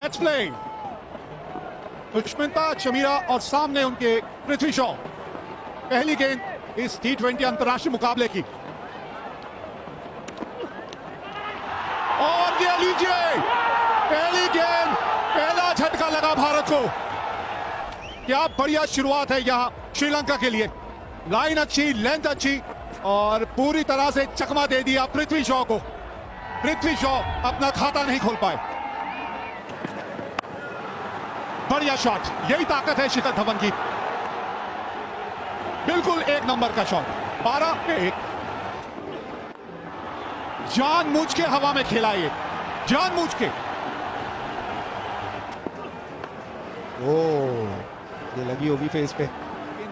Let's play. दुष्मिता Chameera और सामने उनके पृथ्वी शॉ। पहली गेंद इस T20 अंतरराष्ट्रीय मुकाबले की। और ये लीजिए, पहली गेंद, पहला झटका लगा भारत को। क्या बढ़िया शुरुआत है यहां श्रीलंका के लिए। लाइन अच्छी, लेंथ अच्छी और पूरी तरह से चकमा दे दिया पृथ्वी शॉ को। पृथ्वी शॉ अपना खाता नहीं खोल पाए। बढ़िया शॉट, यही ताकत है शिखर धवन की। बिल्कुल एक नंबर का शॉट। 12 पे 1। जानबूझ के हवा में खेला ये, जानबूझ के। ये लगी होगी फेस पे।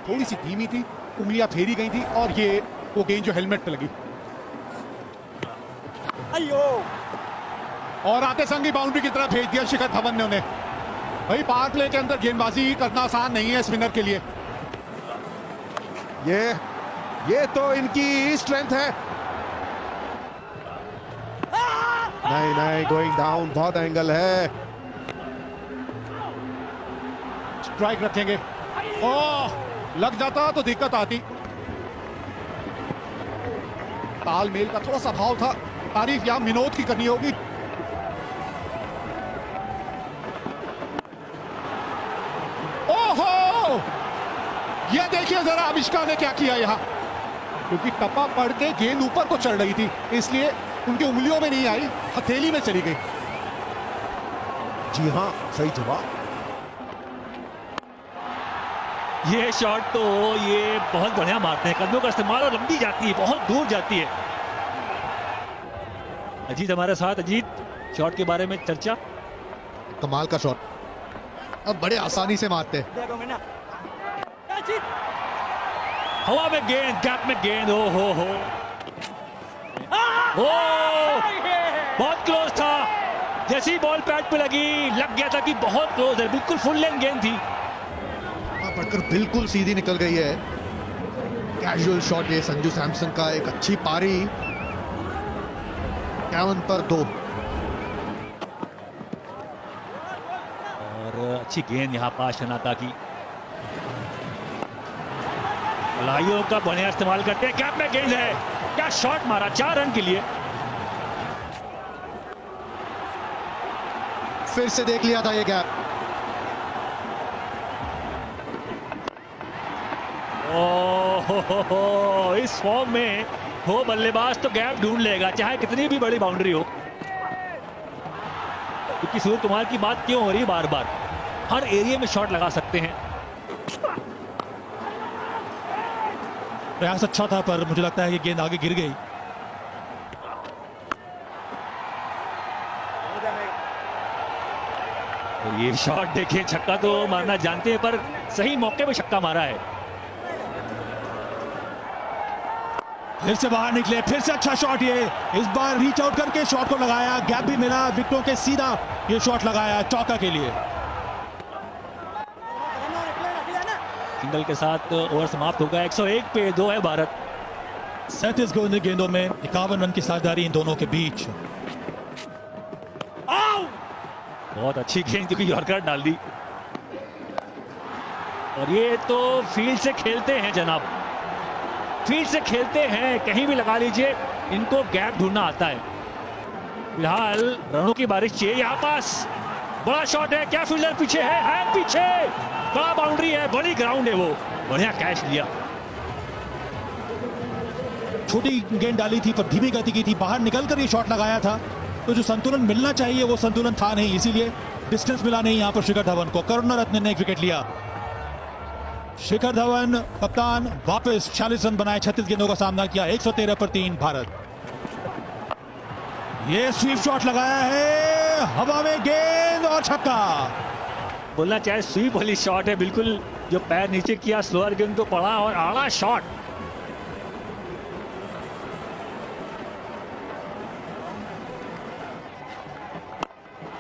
थोड़ी सी धीमी थी, उंगलियां फेरी गई थी और ये वो गेंद जो हेलमेट पे लगी। अयो! और आते संग ही बाउंड्री की तरफ भेज दिया शिखर धवन ने उन्हें। भाई पावर प्ले के अंदर गेंदबाजी करना आसान नहीं है स्पिनर के लिए। ये तो इनकी स्ट्रेंथ है। नहीं, गोइंग डाउन, बहुत एंगल है। स्ट्राइक रखेंगे। ओह, लग जाता तो दिक्कत आती। तालमेल का थोड़ा सा अभाव था। तारीफ यहां विनोद की करनी होगी। ओहो, यह देखिए जरा अविष्का ने क्या किया यहां। क्योंकि टप्पा पड़ के गेंद ऊपर को चढ़ रही थी, इसलिए उनकी उंगलियों में नहीं आई, हथेली में चली गई। जी हां, सही जवाब। ये शॉट तो ये बहुत बढ़िया मारते हैं, कदमों का इस्तेमाल और लंबी जाती है, बहुत दूर जाती है। अजीत हमारे साथ। अजीत, शॉट के बारे में चर्चा। कमाल का शॉट, अब बड़े आसानी से मारते हैं। हवा में गेंद, गैप में गेंद। ओ हो बहुत क्लोज था। जैसी बॉल पैड पे लगी, लग गया था कि बहुत क्लोज है। बिल्कुल फुल लेंथ गेंद थी, पड़कर बिल्कुल सीधी निकल गई है। कैजुअल शॉट ये संजू सैमसन का। एक अच्छी पारी। 51 पर 2। और अच्छी गेंद यहां पास शनाता की। लाइयों का बढ़िया इस्तेमाल करते हैं। गैप में गेंद है। क्या शॉट मारा, 4 रन के लिए। फिर से देख लिया था ये गैप। ओह, इस फॉर्म में हो बल्लेबाज तो गैप ढूंढ लेगा, चाहे कितनी भी बड़ी बाउंड्री हो। क्योंकि सूर्य कुमार की बात क्यों हो रही है बार बार, हर एरिया में शॉट लगा सकते हैं। प्रयास अच्छा था पर मुझे लगता है कि गेंद आगे गिर गई। और ये शॉट देखिए, छक्का तो मारना जानते हैं पर सही मौके पे छक्का मारा है। फिर से बाहर निकले, फिर से अच्छा शॉट। ये इस बार रीच आउट करके शॉट को लगाया, गैप भी मिला, विकेटों के सीधा ये शॉट लगाया चौका के लिए। सिंगल के साथ ओवर समाप्त होगा। 101 पे 2 है भारत। 37 गेंदों में 51 रन की साझेदारी इन दोनों के बीच। बहुत अच्छी गेंद क्योंकि यॉर्कर डाल दी। और ये तो फील्ड से खेलते हैं जनाब, फील्ड से खेलते हैं, कहीं भी लगा लीजिए, इनको गैप ढूंढना आता है। फिलहाल रनों की बारिश चाहिए। यहाँ पास बड़ा शॉट है। क्या फील्डर पीछे है पीछे। बड़ा बाउंड्री है, बड़ी ग्राउंड है, वो बढ़िया कैच लिया। छोटी गेंद डाली थी पर धीमी गति की थी, बाहर निकलकर ये शॉट लगाया था। तो जो संतुलन मिलना चाहिए वो संतुलन था नहीं, इसीलिए डिस्टेंस मिला नहीं यहाँ पर शिखर धवन को। करुणारत्ने ने एक विकेट लिया। शिखर धवन कप्तान वापस 46 रन बनाए, 36 गेंदों का सामना किया। 113 पर 3 भारत। ये स्वीप शॉट लगाया है, हवा में गेंद और छक्का। बोलना चाहे स्वीप वाली शॉट है, बिल्कुल जो पैर नीचे किया, स्लोअर गेंद तो पड़ा और आड़ा शॉट।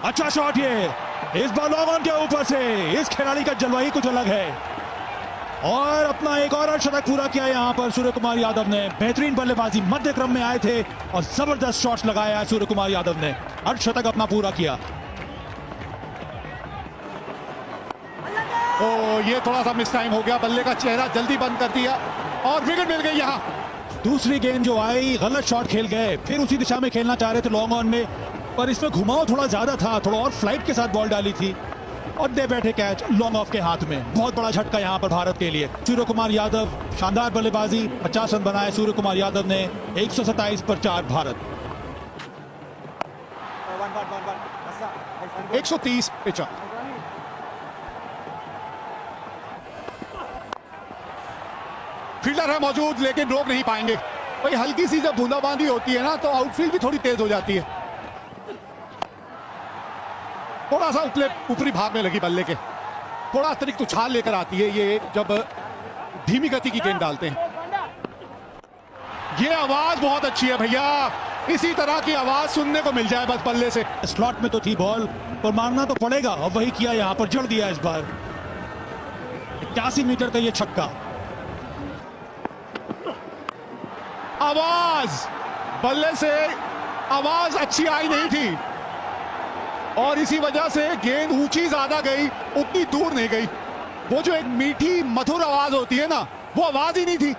अच्छा शॉट ये, इस बार लॉन्ग ऑन के ऊपर से। इस खिलाड़ी का जलवा ही कुछ अलग है। और अपना एक और शतक पूरा किया यहां पर सूर्य कुमार यादव ने। बेहतरीन बल्लेबाजी, मध्य क्रम में आए थे और जबरदस्त शॉट्स लगाया सूर्य कुमार यादव ने। अर्धशतक अपना पूरा किया। ओ ये थोड़ा सा मिस टाइम हो गया, बल्ले का चेहरा जल्दी बंद कर दिया और विकेट मिल गई यहाँ। दूसरी गेंद जो आई, गलत शॉट खेल गए, फिर उसी दिशा में खेलना चाह रहे थे लॉन्ग ऑन में, पर इसमें घुमाव थोड़ा ज्यादा था, थोड़ा और फ्लाइट के साथ बॉल डाली थी और दे बैठे कैच लॉन्ग ऑफ के हाथ में। बहुत बड़ा झटका यहाँ पर भारत के लिए। सूर्य कुमार यादव शानदार बल्लेबाजी, 50 रन बनाए सूर्य कुमार यादव ने, 127 पर 4 भारत। 130 पे 4। फील्डर है मौजूद लेकिन रोक नहीं पाएंगे। भाई हल्की सी जब बूंदाबांदी होती है ना तो आउटफील्ड भी थोड़ी तेज हो जाती है। थोड़ा सा ऊपरी भाग में लगी बल्ले के, थोड़ा अतिरिक्त उछाल लेकर आती है ये जब धीमी गति की गेंद डालते हैं। ये आवाज बहुत अच्छी है भैया, इसी तरह की आवाज सुनने को मिल जाए बस बल्ले से। स्लॉट में तो थी बॉल, पर मारना तो पड़ेगा और वही किया, यहाँ पर जड़ दिया इस बार। 81 मीटर का ये छक्का। आवाज बल्ले से आवाज अच्छी आई नहीं थी और इसी वजह से गेंद ऊंची ज्यादा गई, उतनी दूर नहीं गई। वो जो एक मीठी मधुर आवाज होती है ना, वो आवाज ही नहीं थी।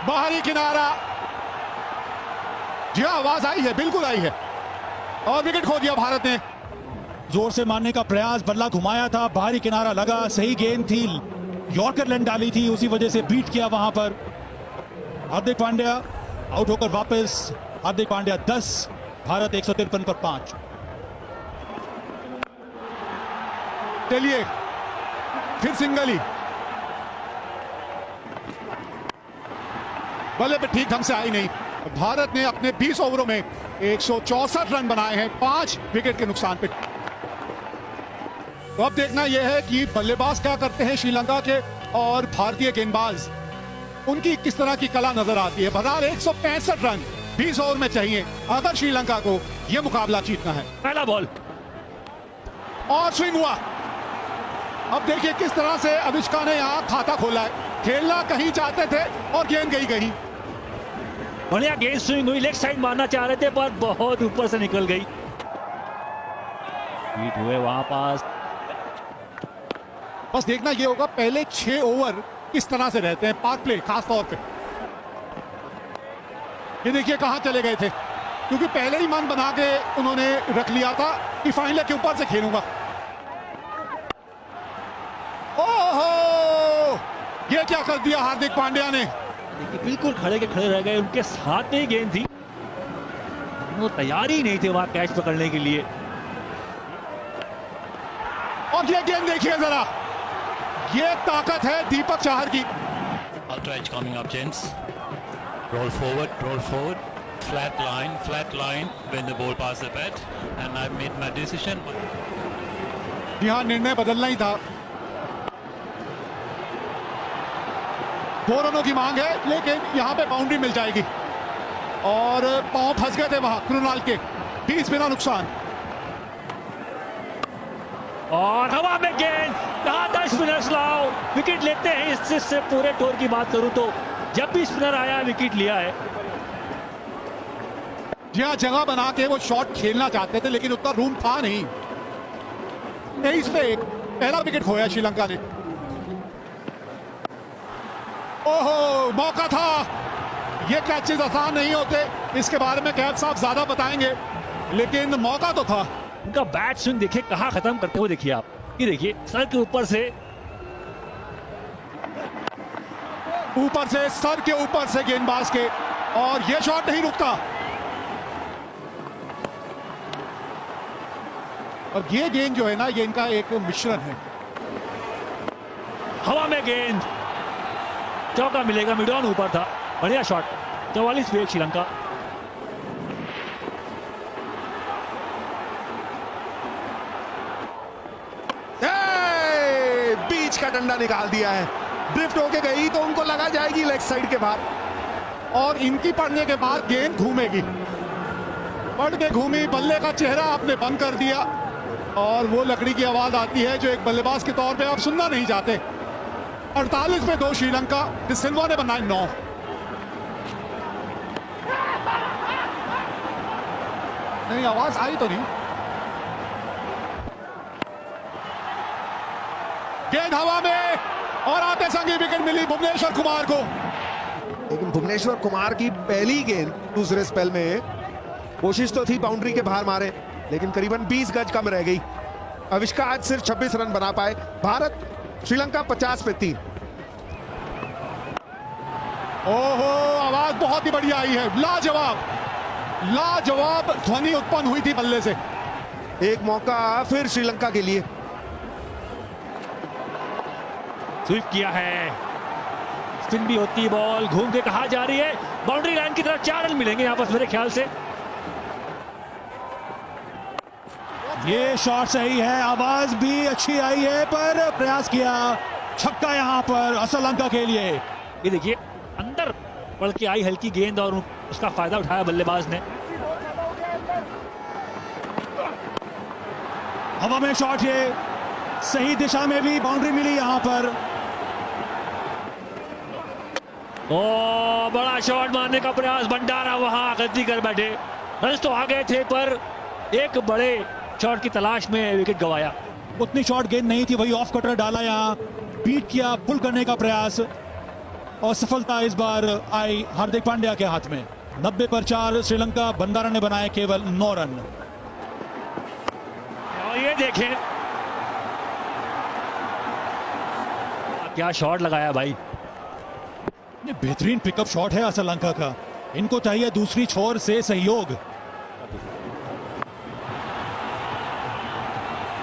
बाहरी किनारा, जी आवाज आई है, बिल्कुल आई है और विकेट खो दिया भारत ने। जोर से मारने का प्रयास, बल्ला घुमाया था, बाहरी किनारा लगा, सही गेंद थी, यॉर्कर लेंथ डाली थी, उसी वजह से बीट किया वहां पर। हार्दिक पांड्या आउट होकर वापस। हार्दिक पांड्या 10, भारत 153 पर 5। चलिए फिर सिंगल ही, बल्ले पे ठीक ढंग से आई नहीं। भारत ने अपने 20 ओवरों में 164 रन बनाए हैं, 5 विकेट के नुकसान पे। तो अब देखना यह है कि बल्लेबाज क्या करते हैं श्रीलंका के और भारतीय गेंदबाज, उनकी किस तरह की कला नजर आती है। बहरहाल 165 रन 20 ओवर में चाहिए अगर श्रीलंका को यह मुकाबला जीतना है। पहला बॉल और स्विंग हुआ। अब देखिए किस तरह से अविष्का ने यहाँ खाता खोला है। खेलना कहीं चाहते थे और गेंद गई कहीं। बढ़िया गेंद स्विंग हुई, लेग साइड मारना चाह रहे थे पर बहुत ऊपर से निकल गई। हिट हुए वहां पास। बस देखना ये होगा पहले 6 ओवर किस तरह से रहते हैं पावर प्ले खास तौर पे। ये देखिए कहां चले गए थे, क्योंकि पहले ही मन बना के उन्होंने रख लिया था कि फाइनल के ऊपर से खेलूंगा। ओहो, ये क्या कर दिया हार्दिक पांड्या ने। बिल्कुल खड़े के खड़े रह गए, उनके साथ में ही गेंद थी, वो तैयार ही नहीं थे वहां कैच पकड़ने के लिए। और ये गेंद देखिए जरा, ये ताकत है दीपक चाहर की। Ultra edge coming up, gents. Roll forward, flat line when the ball passes the bat, and I've made my decision. यहां निर्णय बदलना ही था। 2 रनों की मांग है लेकिन यहां पे बाउंड्री मिल जाएगी और पांव फंस गए थे वहां कृणाल के, 20 बिना नुकसान। और हवा में गेंद, कहा था स्पिनर्स लाओ, विकेट लेते हैं। इससे पूरे टूर की बात करूं तो जब भी स्पिनर आया विकेट लिया है। जहां जगह बना के वो शॉट खेलना चाहते थे लेकिन उतना रूम था नहीं। 23 पे 1, पहला विकेट खोया श्रीलंका ने। ओहो, मौका था। ये कैचेस आसान नहीं होते, इसके बारे में कैद साहब ज्यादा बताएंगे, लेकिन मौका तो था। उनका बैट स्विंग देखिए कहां खत्म करते हुए देखिए आप। ये देखिए सर के ऊपर से सर के ऊपर से गेंदबाज के, और ये शॉट नहीं रुकता। और ये गेंद जो है ना, ये इनका एक मिश्रण है। हवा में गेंद, चौका मिलेगा, मिड ऑन ऊपर था, बढ़िया शॉट। 44 पे 1 श्रीलंका। बीच का डंडा निकाल दिया है, ड्रिफ्ट होके गई तो उनको लगा जाएगी लेग साइड के बाद, और इनकी पड़ने के बाद गेंद घूमेगी। पड़ के घूमी, बल्ले का चेहरा आपने बंद कर दिया और वो लकड़ी की आवाज आती है जो एक बल्लेबाज के तौर पे आप सुनना नहीं चाहते। 48 पे 2 श्रीलंका, सिल्वा ने बनाए 9। नहीं, आवाज आई तो नहीं। गेंद हवा में और आते संग ही विकेट मिली भुवनेश्वर कुमार को। लेकिन भुवनेश्वर कुमार की पहली गेंद दूसरे स्पेल में, कोशिश तो थी बाउंड्री के बाहर मारे, लेकिन करीबन 20 गज कम रह गई। अविष्का आज सिर्फ 26 रन बना पाए। भारत श्रीलंका 50 पे 3। ओहो, आवाज बहुत ही बढ़िया आई है। लाजवाब लाजवाब ध्वनि उत्पन्न हुई थी बल्ले से। एक मौका फिर श्रीलंका के लिए। स्वीप किया है, स्पिन भी होती है, बॉल घूम के कहा जा रही है बाउंड्री लाइन की तरफ। 4 रन मिलेंगे यहां पर मेरे ख्याल से। ये शॉट सही है, आवाज भी अच्छी आई है, पर प्रयास किया छक्का यहां पर श्रीलंका के लिए। ये देखिए अंदर पड़ के आई हल्की गेंद और उसका फायदा उठाया बल्लेबाज ने। हवा में शॉट, ये सही दिशा में भी बाउंड्री मिली यहां पर। ओ बड़ा शॉट मारने का प्रयास, भंडारा वहां गलती कर बैठे। रन तो आ गए थे पर एक बड़े शॉट की तलाश में विकेट गंवाया। उतनी शॉट गेंद नहीं थी, वही ऑफ कटर डाला, यहाँ बीट किया, पुल करने का प्रयास और सफलता इस बार आई हार्दिक पांड्या के हाथ में। 90 पर 4 श्रीलंका। भंडारा ने बनाए केवल 9 रन। और ये देखें क्या शॉट लगाया भाई। ये बेहतरीन पिकअप शॉट है श्रीलंका का। इनको चाहिए दूसरी छोर से सहयोग।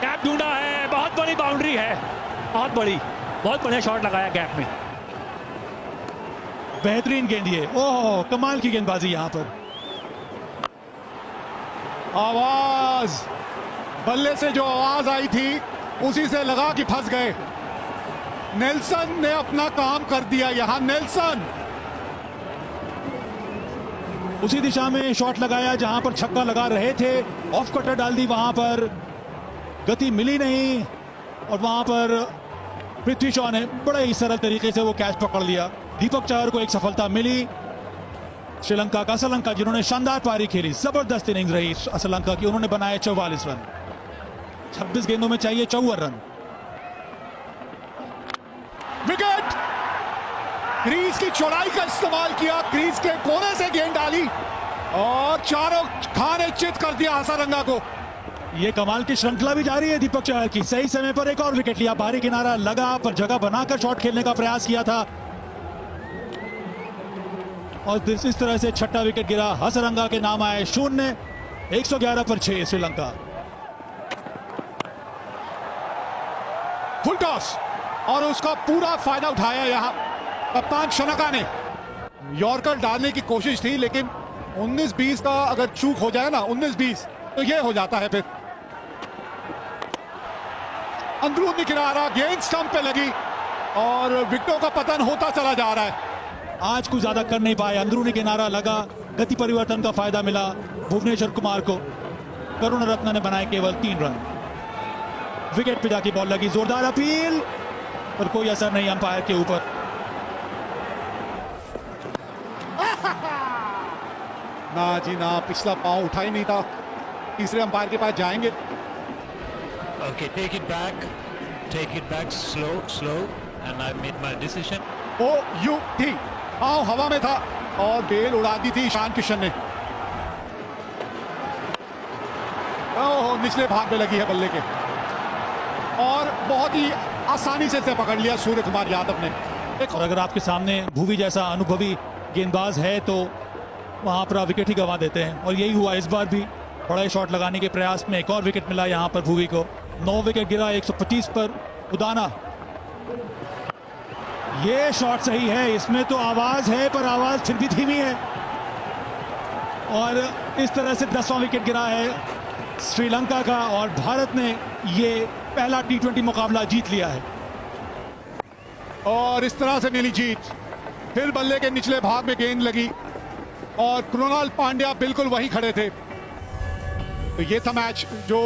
गैप ढूंढा है, बहुत बड़ी बाउंड्री है, बहुत बड़ी, बहुत बढ़िया शॉट लगाया गैप में। बेहतरीन गेंद ये, ओह कमाल की गेंदबाजी यहां पर। आवाज, बल्ले से जो आवाज आई थी उसी से लगा कि फंस गए। नेल्सन ने अपना काम कर दिया यहां। नेल्सन उसी दिशा में शॉट लगाया जहां पर छक्का लगा रहे थे, ऑफ कटर डाल दी, वहां पर गति मिली नहीं और वहां पर पृथ्वी शॉ ने बड़े ही सरल तरीके से वो कैच पकड़ लिया। दीपक चहर को एक सफलता मिली। श्रीलंका का श्रीलंका जिन्होंने शानदार पारी खेली, जबरदस्त इनिंग्स रही श्रीलंका की, उन्होंने बनाए 44 रन। 26 गेंदों में चाहिए 54 रन। विकेट, क्रीज की चौड़ाई का इस्तेमाल किया, क्रीज के कोने से गेंद डाली और चारों खाने चित कर दिया हसरंगा को। ये कमाल की श्रृंखला भी जारी है दीपक चहर की। सही समय पर एक और विकेट लिया, बाहरी किनारा लगा पर जगह बनाकर शॉट खेलने का प्रयास किया था और इस तरह से छठा विकेट गिरा। हसरंगा के नाम आए 0। 111 पर 6 श्रीलंका। फुल टॉस और उसका पूरा फायदा उठाया यहां कप्तान शनका ने। यॉर्कर डालने की कोशिश थी लेकिन 19-20 का अगर चूक हो जाए ना, 19-20 तो ये हो जाता है। फिर अंदरूनी किनारा, गेंद स्टंप पे लगी और विकेटों का पतन होता चला जा रहा है। आज कुछ ज्यादा कर नहीं पाए, अंदरूनी किनारा लगा, गति परिवर्तन का फायदा मिला भुवनेश्वर कुमार को। करुण रत्न ने बनाए केवल 3 रन। विकेट पे जाके बॉल लगी, जोरदार अपील पर कोई असर नहीं अंपायर के ऊपर। ना जी ना, पिछला पांव उठा ही नहीं था। तीसरे अंपायर के पास जाएंगे। Okay, take it back, slow, and I made my decision. ओ यू थी, पांव हवा में था और बेल उड़ा दी थी ईशान किशन ने। ओह, निचले भाग में लगी है बल्ले के और बहुत ही आसानी से इसे पकड़ लिया सूर्य कुमार यादव ने। और अगर आपके सामने भुवी जैसा अनुभवी गेंदबाज है तो वहां पर आप विकेट ही गंवा देते हैं और यही हुआ इस बार भी। बड़े शॉट लगाने के प्रयास में एक और विकेट मिला यहां पर भुवी को। 9 विकेट गिरा 125 पर उदाना। ये शॉट सही है, इसमें तो आवाज है पर आवाज फिर भी धीमी है और इस तरह से 10वां विकेट गिरा है श्रीलंका का और भारत ने ये पहला T20 मुकाबला जीत लिया है। और इस तरह से मिली जीत। फिर बल्ले के निचले भाग में गेंद लगी और कृणाल पांड्या बिल्कुल वहीं खड़े थे। तो ये था मैच जो